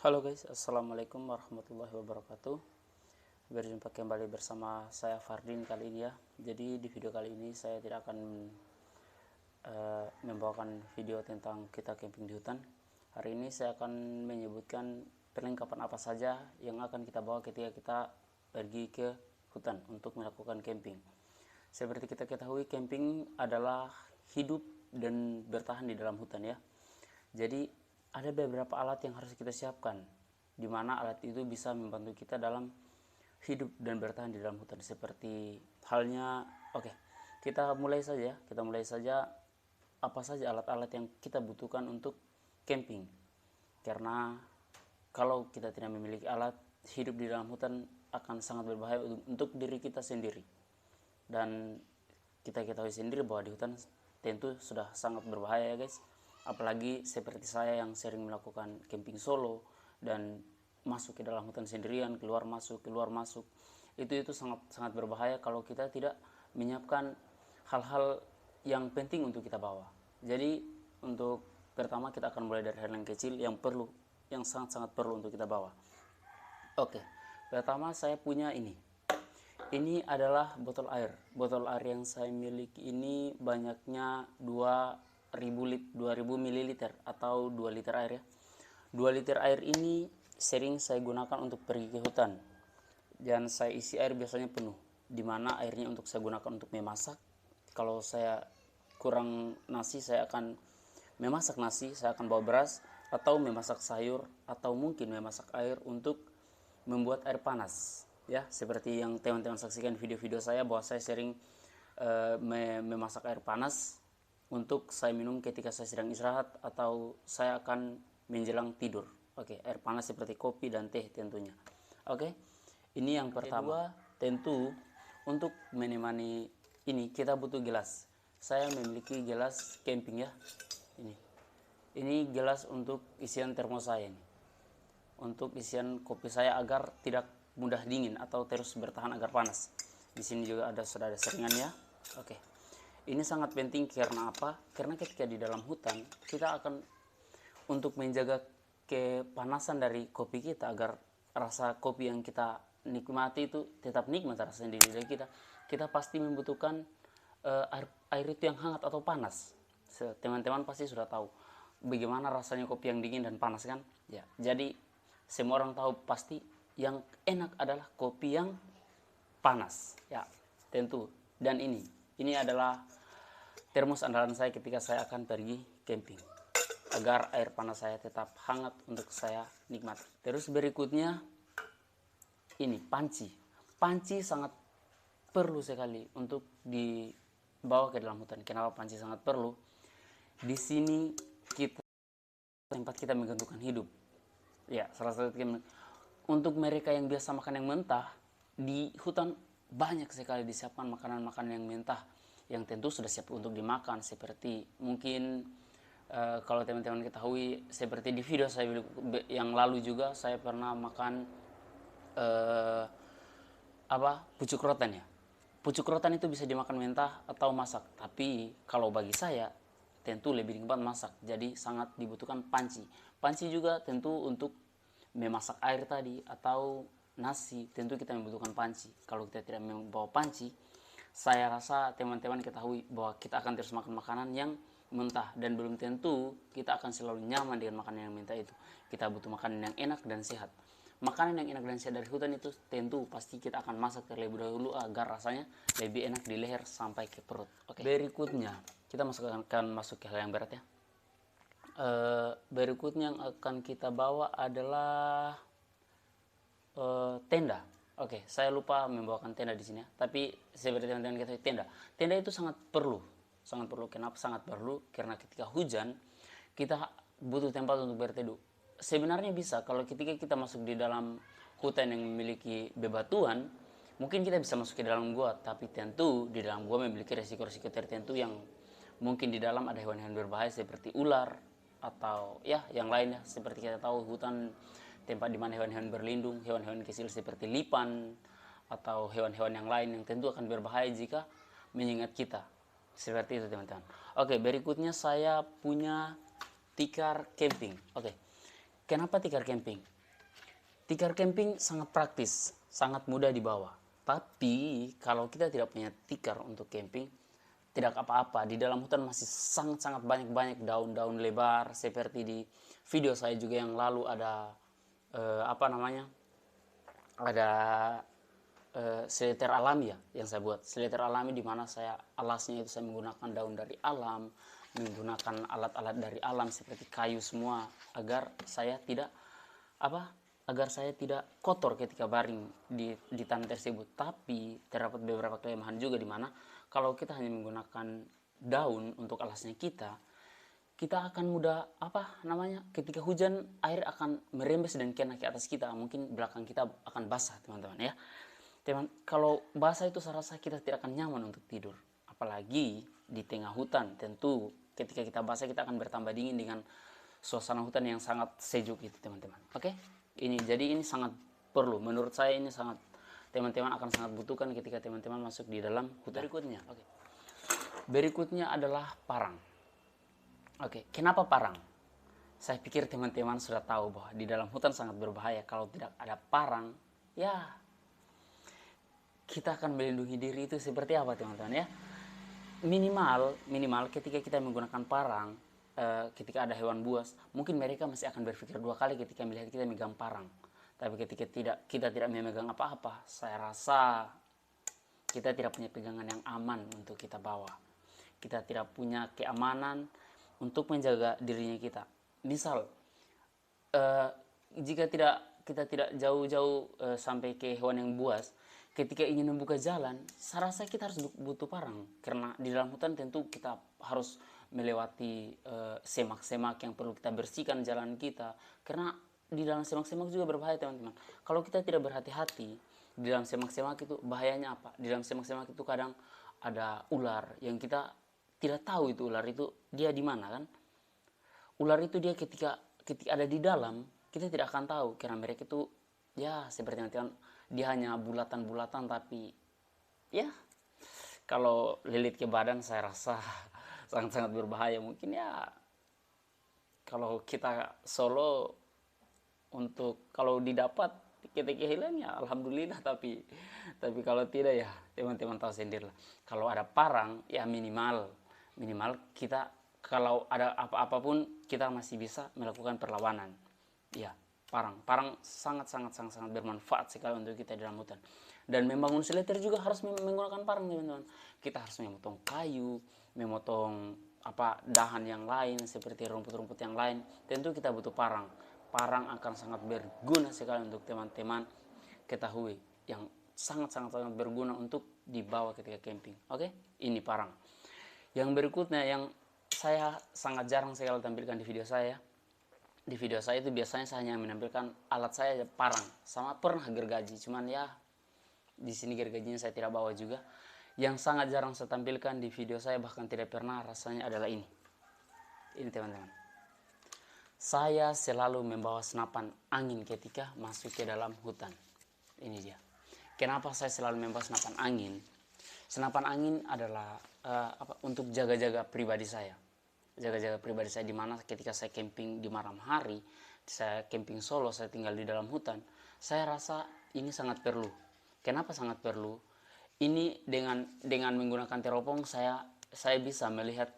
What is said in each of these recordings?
Halo guys, assalamualaikum warahmatullahi wabarakatuh. Berjumpa kembali bersama saya Fardin kali ini ya. Jadi di video kali ini saya tidak akan membawakan video tentang kita camping di hutan. Hari ini saya akan menyebutkan perlengkapan apa saja yang akan kita bawa ketika kita pergi ke hutan untuk melakukan camping. Seperti kita ketahui, camping adalah hidup dan bertahan di dalam hutan ya. Jadi ada beberapa alat yang harus kita siapkan, di mana alat itu bisa membantu kita dalam hidup dan bertahan di dalam hutan. Seperti halnya, kita mulai saja apa saja alat-alat yang kita butuhkan untuk camping. Karena kalau kita tidak memiliki alat, hidup di dalam hutan akan sangat berbahaya untuk diri kita sendiri. Dan kita ketahui sendiri bahwa di hutan tentu sudah sangat berbahaya ya guys. Apalagi seperti saya yang sering melakukan camping solo dan masuk ke dalam hutan sendirian, keluar masuk. Itu sangat berbahaya kalau kita tidak menyiapkan hal-hal yang penting untuk kita bawa. Jadi untuk pertama kita akan mulai dari hal yang kecil yang sangat perlu untuk kita bawa. Pertama saya punya ini. Ini adalah botol air. Botol air yang saya miliki ini banyaknya 2000 ml atau 2 liter air ya. 2 liter air ini sering saya gunakan untuk pergi ke hutan. Dan saya isi air biasanya penuh, dimana airnya untuk saya gunakan untuk memasak. Kalau saya kurang nasi, saya akan memasak nasi, saya akan bawa beras, atau memasak sayur, atau mungkin memasak air untuk membuat air panas ya, seperti yang teman-teman saksikan video-video saya bahwa saya sering memasak air panas untuk saya minum ketika saya sedang istirahat atau saya akan menjelang tidur. Air panas seperti kopi dan teh tentunya. Ini yang pertama. Kedua, tentu untuk menemani ini kita butuh gelas. Saya memiliki gelas camping ya. Ini gelas untuk isian termos saya ini. Untuk isian kopi saya agar tidak mudah dingin atau terus bertahan agar panas. Di sini juga sudah ada seringannya. Ini sangat penting karena apa? Karena ketika di dalam hutan kita akan untuk menjaga kepanasan dari kopi kita agar rasa kopi yang kita nikmati itu tetap nikmat rasanya di lidah kita. Kita pasti membutuhkan air itu yang hangat atau panas. Teman-teman pasti sudah tahu bagaimana rasanya kopi yang dingin dan panas kan? Ya, jadi semua orang tahu pasti yang enak adalah kopi yang panas. Ya, tentu. Dan ini adalah termos andalan saya ketika saya akan pergi camping, agar air panas saya tetap hangat untuk saya nikmati. Terus berikutnya ini panci. Panci sangat perlu sekali untuk dibawa ke dalam hutan. Kenapa panci sangat perlu? Di sini tempat kita menggantungkan hidup. Ya, salah satu untuk mereka yang biasa makan yang mentah, di hutan banyak sekali disiapkan makanan-makanan yang mentah yang tentu sudah siap untuk dimakan. Seperti mungkin kalau teman-teman ketahui, seperti di video saya yang lalu juga saya pernah makan pucuk rotan ya. Pucuk rotan itu bisa dimakan mentah atau masak, tapi kalau bagi saya tentu lebih nikmat masak. Jadi sangat dibutuhkan panci. Panci juga tentu untuk memasak air tadi atau nasi, tentu kita membutuhkan panci. Kalau kita tidak membawa panci, saya rasa teman-teman ketahui bahwa kita akan terus makan makanan yang mentah dan belum tentu kita akan selalu nyaman dengan makanan yang mentah itu. Kita butuh makanan yang enak dan sehat. Makanan yang enak dan sehat dari hutan itu tentu pasti kita akan masak terlebih dahulu agar rasanya lebih enak di leher sampai ke perut. Berikutnya kita akan masuk ke hal yang berat ya. Berikutnya yang akan kita bawa adalah tenda. Saya lupa membawakan tenda di sini ya. Tapi seperti teman-teman ketahui, tenda itu sangat perlu. Kenapa sangat perlu? Karena ketika hujan kita butuh tempat untuk berteduh. Sebenarnya bisa kalau ketika kita masuk di dalam hutan yang memiliki bebatuan, mungkin kita bisa masuk ke dalam gua, tapi tentu di dalam gua memiliki resiko-resiko tertentu yang mungkin di dalam ada hewan-hewan berbahaya seperti ular atau ya yang lainnya. Seperti kita tahu hutan tempat di mana hewan-hewan berlindung, hewan-hewan kecil seperti lipan atau hewan-hewan yang lain yang tentu akan berbahaya jika menyengat kita. Seperti itu teman-teman. Berikutnya saya punya tikar camping. Kenapa tikar camping? Tikar camping sangat praktis, sangat mudah dibawa. Tapi kalau kita tidak punya tikar untuk camping, tidak apa-apa. Di dalam hutan masih sangat-sangat banyak-banyak daun-daun lebar, seperti di video saya juga yang lalu ada apa namanya, ada seliter alami ya yang saya buat. Seliter alami di mana saya alasnya itu saya menggunakan daun dari alam, menggunakan alat-alat dari alam seperti kayu semua, agar saya tidak agar saya tidak kotor ketika baring di tanah tersebut. Tapi terdapat beberapa kelemahan juga di mana kalau kita hanya menggunakan daun untuk alasnya kita akan mudah ketika hujan air akan merembes dan kena ke atas kita, mungkin belakang kita akan basah teman-teman ya. Kalau basah itu saya rasa kita tidak akan nyaman untuk tidur, apalagi di tengah hutan. Tentu ketika kita basah kita akan bertambah dingin dengan suasana hutan yang sangat sejuk itu teman-teman. Oke, jadi ini sangat perlu, menurut saya ini sangat teman-teman akan sangat butuhkan ketika teman-teman masuk di dalam hutan. Berikutnya adalah parang. Oke, kenapa parang? Saya pikir teman-teman sudah tahu bahwa di dalam hutan sangat berbahaya. Kalau tidak ada parang, ya kita akan melindungi diri itu seperti apa teman-teman ya? Minimal ketika kita menggunakan parang, ketika ada hewan buas, mungkin mereka masih akan berpikir dua kali ketika melihat kita megang parang. Tapi ketika kita tidak memegang apa-apa, saya rasa kita tidak punya pegangan yang aman untuk kita bawa. Kita tidak punya keamanan untuk menjaga dirinya kita. Misal, jika kita tidak jauh-jauh sampai ke hewan yang buas, ketika ingin membuka jalan, saya rasa kita harus butuh parang. Karena di dalam hutan tentu kita harus melewati semak-semak yang perlu kita bersihkan jalan kita. Karena di dalam semak-semak juga berbahaya teman-teman. Kalau kita tidak berhati-hati, di dalam semak-semak itu bahayanya apa? Di dalam semak-semak itu kadang ada ular yang kita tidak tahu itu ular itu dia di mana kan. Ular itu dia ketika ada di dalam, kita tidak akan tahu karena mereka itu ya seperti nanti kan dia hanya bulatan-bulatan, tapi ya kalau lilit ke badan saya rasa sangat-sangat berbahaya. Mungkin ya kalau kita solo untuk kalau didapat kita kehilangan ya alhamdulillah, tapi kalau tidak ya teman-teman tahu sendiri lah. Kalau ada parang ya minimal kita kalau ada apa-apapun kita masih bisa melakukan perlawanan. Ya, parang sangat bermanfaat sekali untuk kita di dalam hutan. Dan membangun shelter juga harus menggunakan parang teman-teman. Kita harus memotong kayu, memotong dahan yang lain seperti rumput-rumput yang lain. Tentu kita butuh parang. Parang akan sangat berguna sekali untuk teman-teman ketahui, yang sangat berguna untuk dibawa ketika camping. Oke, ini parang. Yang berikutnya yang saya sangat jarang sekali tampilkan di video saya. Di video saya itu biasanya saya hanya menampilkan alat saya parang sama pernah gergaji, cuman ya di sini gergajinya saya tidak bawa juga. Yang sangat jarang saya tampilkan di video saya, bahkan tidak pernah rasanya, adalah ini teman-teman. Saya selalu membawa senapan angin ketika masuk ke dalam hutan. Ini dia. Kenapa saya selalu membawa senapan angin? Senapan angin adalah untuk jaga-jaga pribadi saya. Jaga-jaga pribadi saya di mana ketika saya camping di malam hari, saya camping solo, saya tinggal di dalam hutan, saya rasa ini sangat perlu. Kenapa sangat perlu? Ini dengan menggunakan teropong saya bisa melihat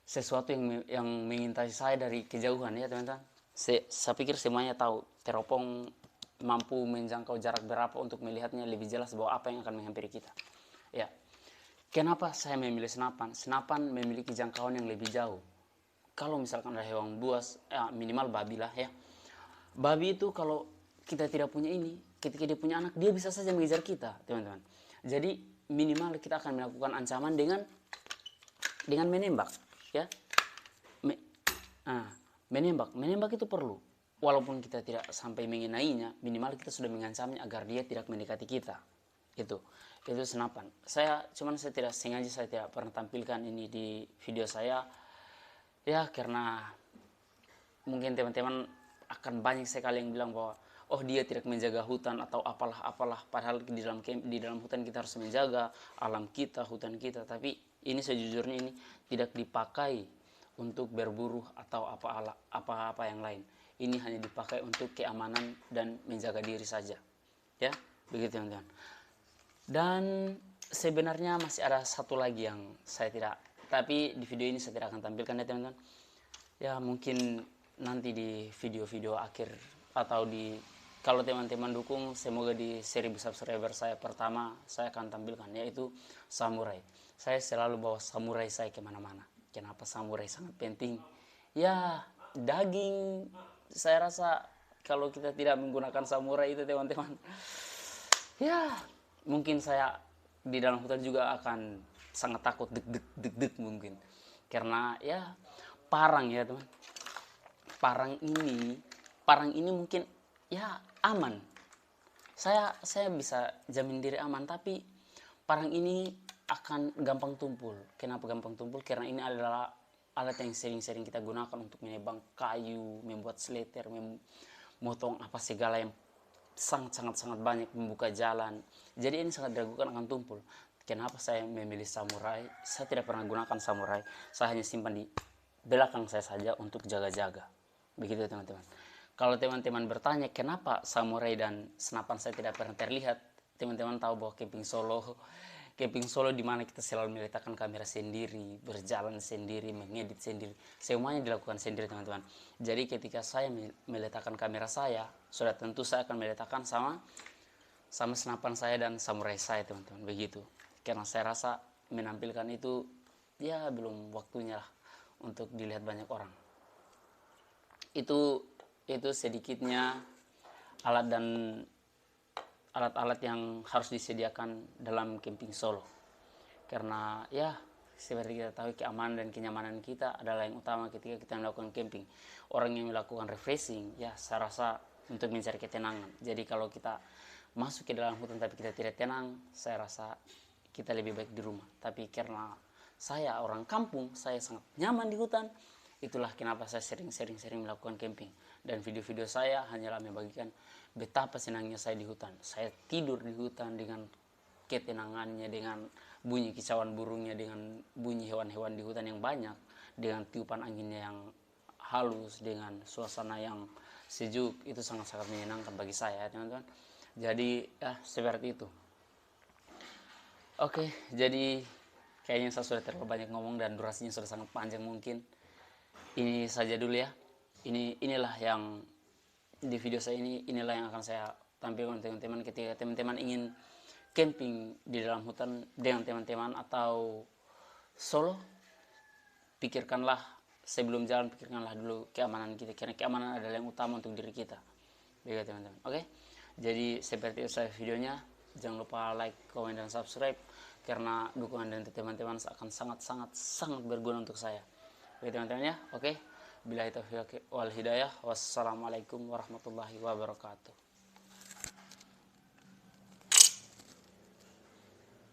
sesuatu yang mengintai saya dari kejauhan ya teman-teman. Saya pikir semuanya tahu teropong mampu menjangkau jarak berapa untuk melihatnya lebih jelas bahwa apa yang akan menghampiri kita. Ya. Kenapa saya memilih senapan? Senapan memiliki jangkauan yang lebih jauh. Kalau misalkan ada hewan buas, minimal babi lah ya. Babi itu kalau kita tidak punya ini, ketika dia punya anak, dia bisa saja mengejar kita, teman-teman. Jadi minimal kita akan melakukan ancaman dengan menembak, ya. Menembak itu perlu. Walaupun kita tidak sampai mengenainya, minimal kita sudah mengancamnya agar dia tidak mendekati kita. Itu senapan. Saya tidak sengaja, saya tidak pernah tampilkan ini di video saya ya, karena mungkin teman-teman akan banyak sekali yang bilang bahwa oh dia tidak menjaga hutan atau apalah, padahal di dalam hutan kita harus menjaga alam kita, hutan kita. Tapi ini sejujurnya ini tidak dipakai untuk berburu atau apa yang lain. ini hanya dipakai untuk keamanan dan menjaga diri saja. Ya, begitu teman-teman. Dan sebenarnya masih ada satu lagi yang saya tidak, tapi di video ini saya tidak akan tampilkan ya teman-teman. Ya mungkin nanti di video-video akhir atau di, kalau teman-teman dukung, semoga di 1000 subscriber saya pertama saya akan tampilkan, yaitu samurai. Saya selalu bawa samurai saya kemana-mana. Kenapa samurai sangat penting? Ya daging, saya rasa kalau kita tidak menggunakan samurai itu teman-teman, ya mungkin saya di dalam hutan juga akan sangat takut, deg-deg mungkin, karena ya parang ya teman. Parang ini mungkin ya aman, saya bisa jamin diri aman, tapi parang ini akan gampang tumpul. Kenapa gampang tumpul? Karena ini adalah alat yang sering-sering kita gunakan untuk menebang kayu, membuat seleter, memotong apa segala yang sangat banyak, membuka jalan. Jadi ini sangat diragukan akan tumpul. Kenapa saya memilih samurai? Saya tidak pernah gunakan samurai, saya hanya simpan di belakang saya saja untuk jaga-jaga. Begitu teman-teman. Kalau teman-teman bertanya kenapa samurai dan senapan saya tidak pernah terlihat, teman-teman tahu bahwa camping Solo di mana kita selalu meletakkan kamera sendiri, berjalan sendiri, mengedit sendiri, semuanya dilakukan sendiri teman-teman. Jadi ketika saya meletakkan kamera saya, sudah tentu saya akan meletakkan sama senapan saya dan samurai saya teman-teman, begitu. Karena saya rasa menampilkan itu ya belum waktunya lah untuk dilihat banyak orang. Itu sedikitnya alat-alat yang harus disediakan dalam camping Solo. Karena ya seperti kita tahu, keamanan dan kenyamanan kita adalah yang utama ketika kita melakukan camping. Orang yang melakukan refreshing ya saya rasa untuk mencari ketenangan. Jadi kalau kita masuk ke dalam hutan tapi kita tidak tenang, saya rasa kita lebih baik di rumah. Tapi karena saya orang kampung, saya sangat nyaman di hutan, itulah kenapa saya sering melakukan camping. Dan video-video saya hanyalah membagikan betapa senangnya saya di hutan. Saya tidur di hutan dengan ketenangannya, dengan bunyi kicauan burungnya, dengan bunyi hewan-hewan di hutan yang banyak, dengan tiupan anginnya yang halus, dengan suasana yang sejuk. Itu sangat-sangat menyenangkan bagi saya teman-teman. Jadi seperti itu. Oke, jadi kayaknya saya sudah terlalu banyak ngomong dan durasinya sudah sangat panjang mungkin. Ini saja dulu ya. Inilah yang di video saya inilah yang akan saya tampilkan teman-teman ketika teman-teman ingin camping di dalam hutan dengan teman-teman atau solo. Pikirkanlah sebelum jalan, pikirkanlah dulu keamanan kita, karena keamanan adalah yang utama untuk diri kita. Begitu teman-teman. Oke. Jadi seperti itu saya videonya. Jangan lupa like, komen, dan subscribe, karena dukungan dari teman-teman akan sangat berguna untuk saya. Oke teman-teman ya. Oke. Billahi taufiq wal hidayah. Wassalamualaikum warahmatullahi wabarakatuh.